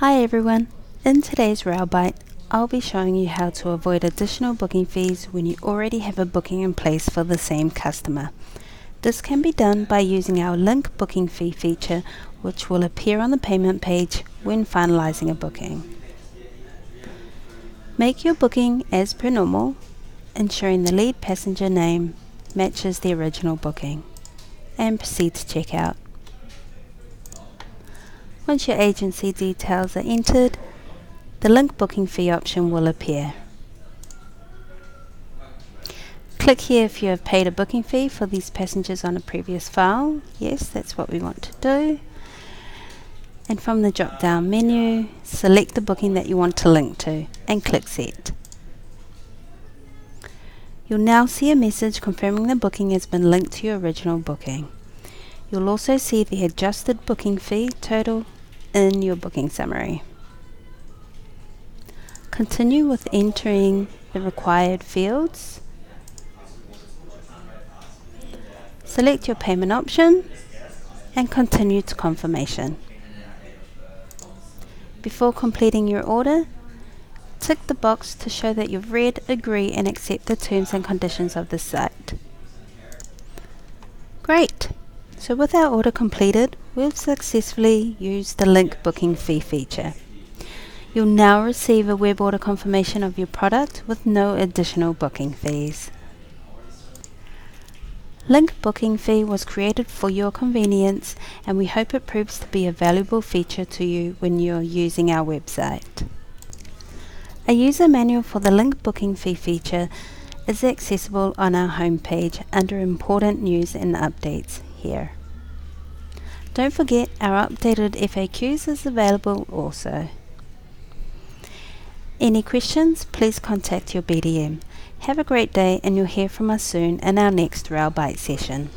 Hi everyone, in today's Railbite, I'll be showing you how to avoid additional booking fees when you already have a booking in place for the same customer. This can be done by using our link booking fee feature, which will appear on the payment page when finalizing a booking. Make your booking as per normal, ensuring the lead passenger name matches the original booking, and proceed to check out. Once your agency details are entered, the link booking fee option will appear. Click here if you have paid a booking fee for these passengers on a previous file. Yes, that's what we want to do. And from the drop down menu, select the booking that you want to link to and click Set. You'll now see a message confirming the booking has been linked to your original booking. You'll also see the adjusted booking fee total in your booking summary. Continue with entering the required fields. Select your payment option and continue to confirmation. Before completing your order, tick the box to show that you've read, agree and accept the terms and conditions of the site. Great! So with our order completed, we've successfully used the link booking fee feature. You'll now receive a web order confirmation of your product with no additional booking fees. Link booking fee was created for your convenience, and we hope it proves to be a valuable feature to you when you're using our website. A user manual for the link booking fee feature is accessible on our homepage under Important News and Updates here. Don't forget, our updated FAQs is available also. Any questions, please contact your BDM. Have a great day and you'll hear from us soon in our next Railbite session.